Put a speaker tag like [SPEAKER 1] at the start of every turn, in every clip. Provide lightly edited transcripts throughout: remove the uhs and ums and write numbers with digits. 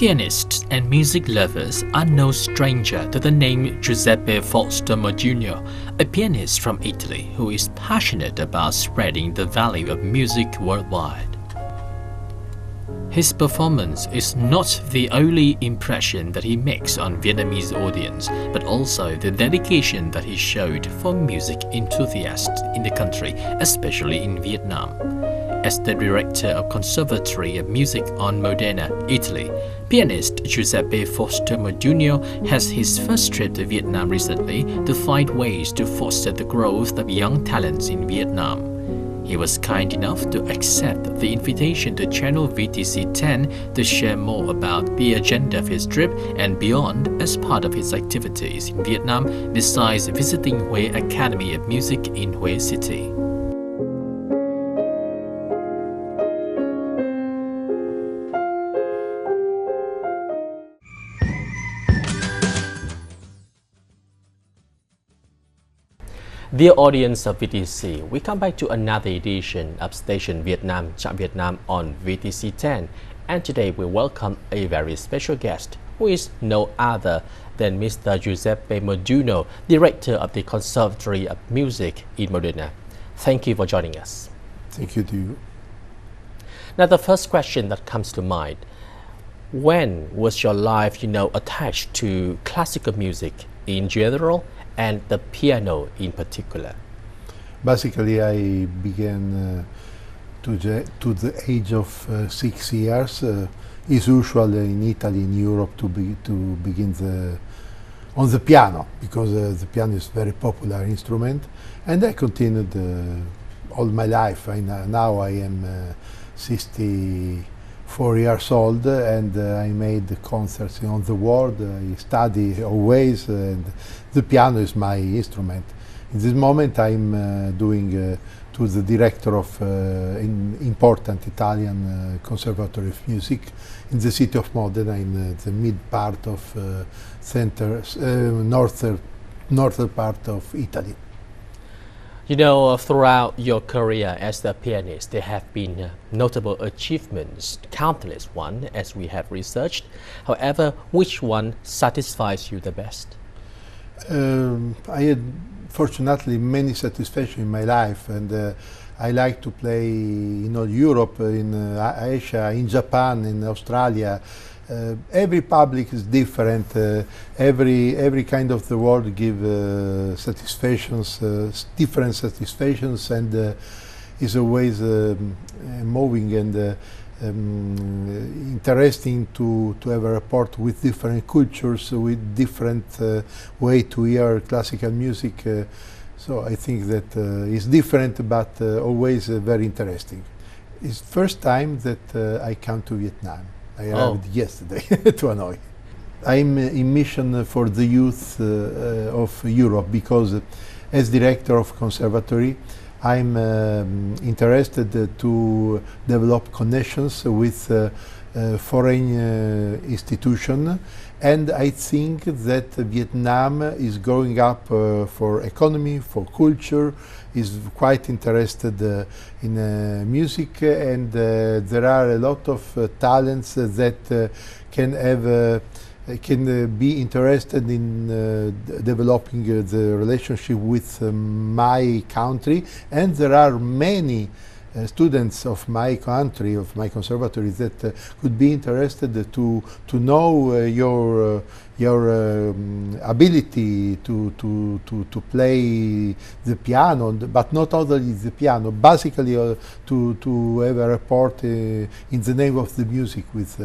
[SPEAKER 1] Pianists and music lovers are no stranger to the name Giuseppe Fausto Modugno, a pianist from Italy who is passionate about spreading the value of music worldwide. His performance is not the only impression that he makes on Vietnamese audience, but also the dedication that he showed for music enthusiasts in the country, especially in Vietnam. As the director of Conservatory of Music on Modena, Italy, pianist Giuseppe Fausto Modugno has his first trip to Vietnam recently to find ways to foster the growth of young talents in Vietnam. He was kind enough to accept the invitation to channel VTC10 to share more about the agenda of his trip and beyond as part of his activities in Vietnam, besides visiting Hue Academy of Music in Hue City. Dear audience of VTC, we come back to another edition of Station Vietnam, Chạm Vietnam on VTC10, and today we welcome a very special guest who is no other than Mr. Giuseppe Modugno, Director of the Conservatory of Music in Modena. Thank you for joining us.
[SPEAKER 2] Thank you to you.
[SPEAKER 1] Now the first question that comes to mind, when was your life, attached to classical music in general and the piano in particular?
[SPEAKER 2] Basically, I began to the age of 6 years. It's usual in Italy, in Europe, to begin on the piano, because the piano is a very popular instrument, and I continued all my life. Now I am 64 years old, and I made concerts on the world. I study always, and the piano is my instrument. In this moment I'm doing to the director of important Italian Conservatory of Music in the city of Modena, in the mid part of northern part of Italy.
[SPEAKER 1] Throughout your career as a pianist, there have been notable achievements, countless ones, as we have researched. However, which one satisfies you the best?
[SPEAKER 2] I had, fortunately, many satisfactions in my life, and I like to play in Europe, in Asia, in Japan, in Australia. Every public is different. Every kind of the world give satisfactions, different satisfactions, and is always moving and interesting to have a rapport with different cultures, with different way to hear classical music. So I think that it's different, but always very interesting. It's first time that I come to Vietnam. I arrived yesterday to Hanoi. I'm in mission for the youth of Europe, because as director of conservatory, I'm interested to develop connections with foreign institutions, and I think that Vietnam is growing up for economy, for culture, is quite interested in music, and there are a lot of talents that can be interested in developing the relationship with my country, and there are many students of my country, of my conservatory, that could be interested to know your ability to play the piano, but not only the piano, basically to have a report in the name of the music with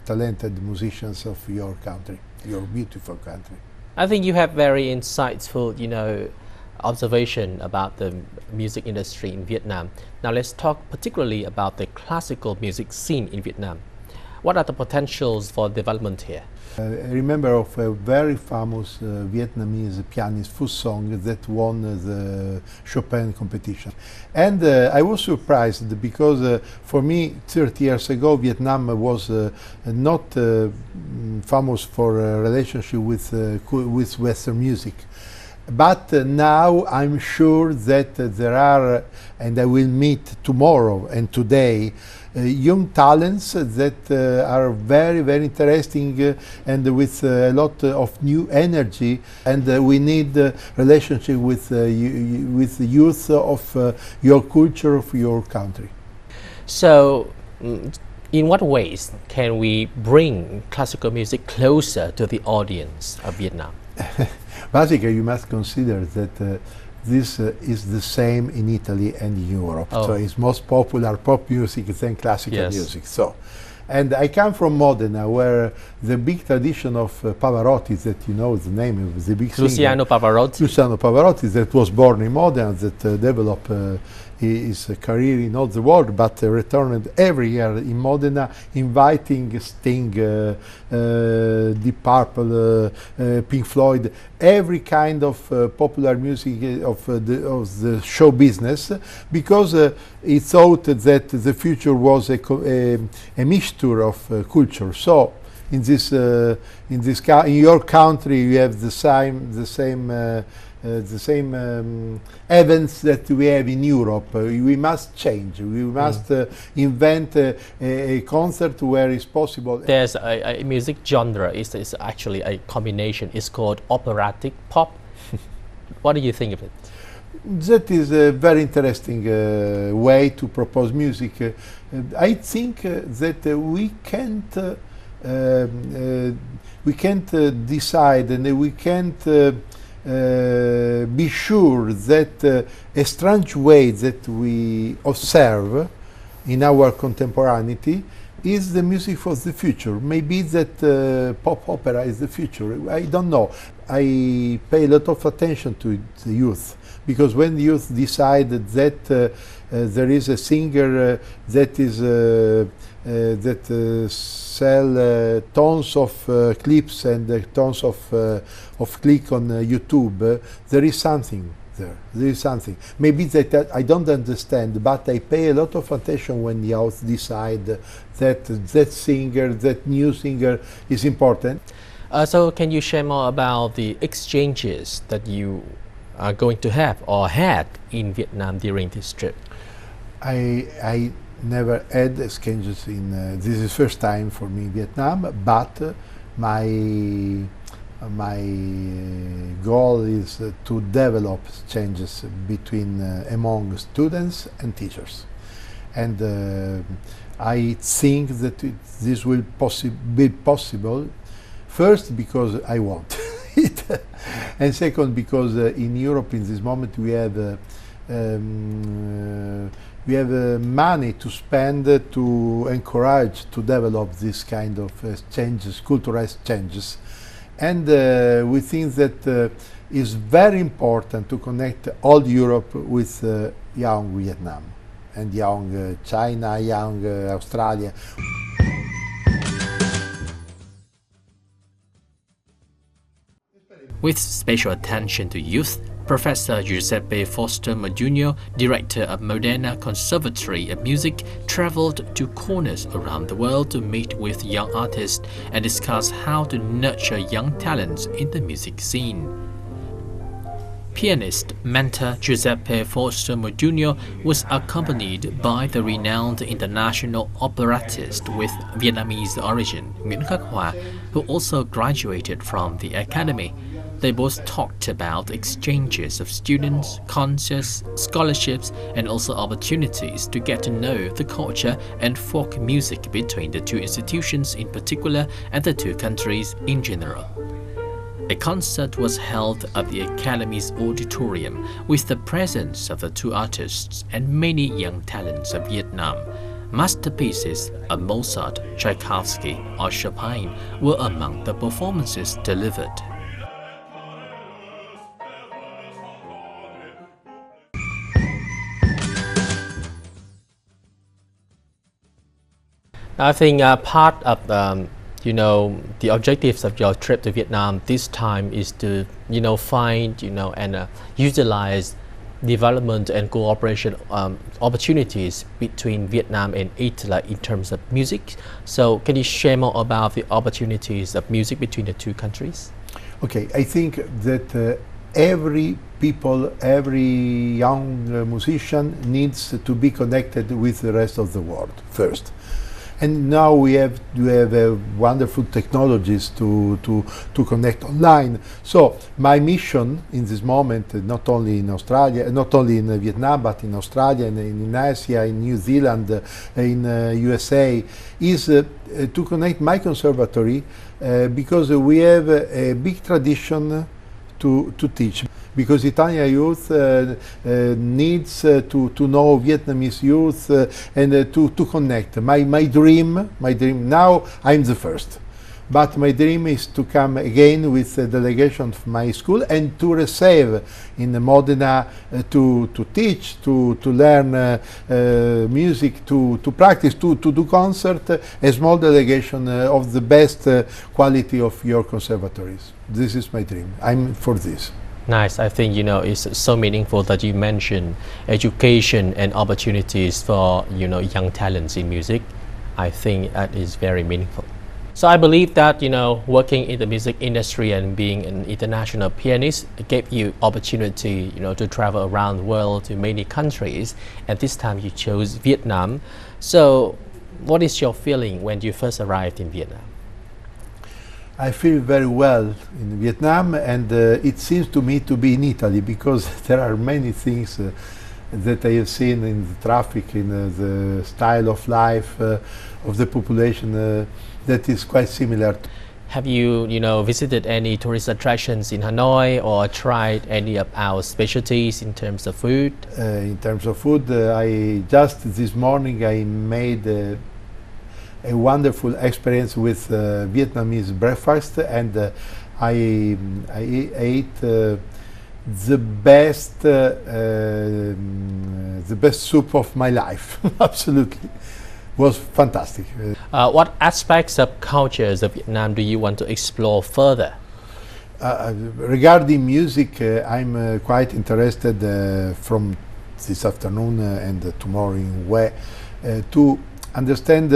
[SPEAKER 2] talented musicians of your country, your beautiful country.
[SPEAKER 1] I think you have very insightful, observation about the music industry in Vietnam. Now let's talk particularly about the classical music scene in Vietnam. What are the potentials for development here?
[SPEAKER 2] I remember of a very famous Vietnamese pianist, Phu Song, that won the Chopin competition. And I was surprised because for me, 30 years ago, Vietnam was not famous for a relationship with Western music. But now I'm sure that there are, and I will meet tomorrow and today, young talents that are very, very interesting and with a lot of new energy. And we need relationship with the youth of your culture, of your country.
[SPEAKER 3] So, in what ways can we bring classical music closer to the audience of Vietnam?
[SPEAKER 2] Basically, you must consider that this is the same in Italy and Europe.
[SPEAKER 3] Oh.
[SPEAKER 2] So it's most popular pop music than classical
[SPEAKER 3] Yes.
[SPEAKER 2] music. So, and I come from Modena, where the big tradition of Pavarotti, that you know the name of the big
[SPEAKER 3] Luciano Pavarotti.
[SPEAKER 2] Luciano Pavarotti, that was born in Modena, that developed his career in all the world, but returned every year in Modena, inviting Sting, Deep Purple, Pink Floyd, every kind of popular music of the show business, because he thought that the future was a mixture of culture. So in your country you have the same events that we have in Europe. We must change. We must invent a concert where it's possible.
[SPEAKER 3] There's a music genre. It's actually a combination. It's called operatic pop. What do you think of it?
[SPEAKER 2] That is a very interesting way to propose music. I think that we can't decide, and we can't be sure that a strange way that we observe in our contemporaneity is the music for the future. Maybe that pop opera is the future. I don't know. I pay a lot of attention to the youth, because when the youth decide that there is a singer that is sell tons of clips and tons of click on YouTube, there is something there. There is something. Maybe that I don't understand, but I pay a lot of attention when the youth decide that that singer, that new singer is important.
[SPEAKER 3] So can you share more about the exchanges that you are going to have or had in Vietnam during this trip?
[SPEAKER 2] I never had exchanges in. This is first time for me in Vietnam, but my goal is to develop exchanges between among students and teachers, and I think that this will be possible. First, because I want it, and second, because in Europe in this moment we have money to spend to encourage to develop this kind of changes, cultural changes, and we think that it's very important to connect all Europe with young Vietnam and young China, young Australia.
[SPEAKER 1] With special attention to youth, Professor Giuseppe Fausto Modugno, director of Modena Conservatory of Music, traveled to corners around the world to meet with young artists and discuss how to nurture young talents in the music scene. Pianist mentor Giuseppe Fausto Modugno was accompanied by the renowned international operettist with Vietnamese origin, Nguyễn, who also graduated from the academy. They both talked about exchanges of students, concerts, scholarships, and also opportunities to get to know the culture and folk music between the two institutions in particular and the two countries in general. A concert was held at the Academy's auditorium with the presence of the two artists and many young talents of Vietnam. Masterpieces of Mozart, Tchaikovsky, or Chopin were among the performances delivered.
[SPEAKER 3] I think part of the objectives of your trip to Vietnam this time is to find and utilize development and cooperation opportunities between Vietnam and Italy in terms of music. So can you share more about the opportunities of music between the two countries?
[SPEAKER 2] Okay, I think that every people, every young musician needs to be connected with the rest of the world first. And now we have wonderful technologies to connect online. So my mission in this moment, not only in Australia, not only in Vietnam, but in Australia, in Asia, in New Zealand, in USA, is to connect my conservatory because we have a big tradition to teach. Because Italian youth needs to know Vietnamese youth and to connect. My dream now, I'm the first. But my dream is to come again with a delegation of my school and to receive in Modena to teach, to learn music, to practice, to do concert, a small delegation of the best quality of your conservatories. This is my dream. I'm for this.
[SPEAKER 3] Nice. I think, it's so meaningful that you mentioned education and opportunities for, young talents in music. I think that is very meaningful. So I believe that, working in the music industry and being an international pianist gave you opportunity, to travel around the world to many countries. And this time you chose Vietnam. So what is your feeling when you first arrived in Vietnam?
[SPEAKER 2] I feel very well in Vietnam, and it seems to me to be in Italy because there are many things that I have seen in the traffic, in the style of life of the population that is quite similar.
[SPEAKER 3] Have you, visited any tourist attractions in Hanoi or tried any of our specialties in terms of food?
[SPEAKER 2] In terms of food, I just this morning I made a wonderful experience with Vietnamese breakfast, and I ate the best soup of my life. Absolutely, was fantastic.
[SPEAKER 3] What aspects of cultures of Vietnam do you want to explore further?
[SPEAKER 2] Regarding music, I'm quite interested from this afternoon and tomorrow in way to understand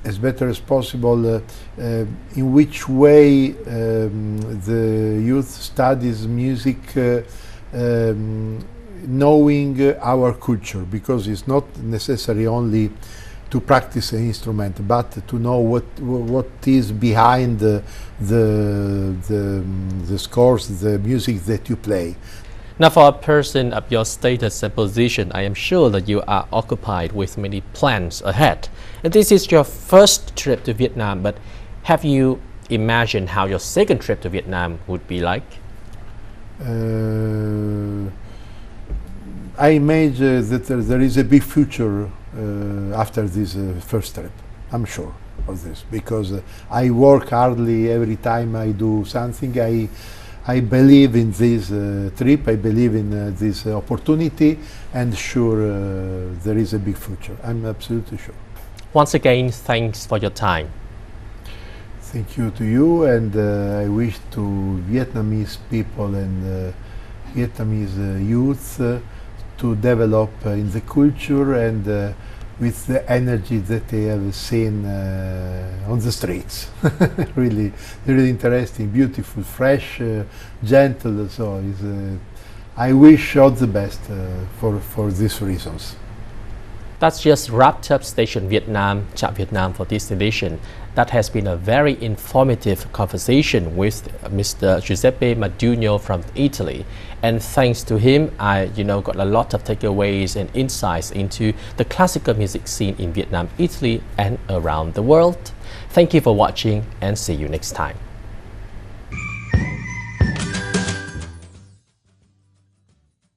[SPEAKER 2] as better as possible in which way the youth studies music knowing our culture, because it's not necessary only to practice an instrument, but to know what is behind the scores, the music that you play.
[SPEAKER 3] Now, for a person of your status and position, I am sure that you are occupied with many plans ahead. And this is your first trip to Vietnam, but have you imagined how your second trip to Vietnam would be like?
[SPEAKER 2] I imagine that there is a big future after this first trip. I'm sure of this, because I work hardly every time I do something. I believe in this trip, I believe in this opportunity, and sure there is a big future. I'm absolutely sure.
[SPEAKER 3] Once again, thanks for your time.
[SPEAKER 2] Thank you to you, and I wish to Vietnamese people and Vietnamese youth to develop in the culture and with the energy that they have seen on the streets. Really interesting, beautiful, fresh, gentle. So I wish all the best for these reasons.
[SPEAKER 3] That's just wrapped up Station Vietnam, Chạm Vietnam for this edition. That has been a very informative conversation with Mr. Giuseppe Modugno from Italy. And thanks to him, I got a lot of takeaways and insights into the classical music scene in Vietnam, Italy, and around the world. Thank you for watching, and see you next time.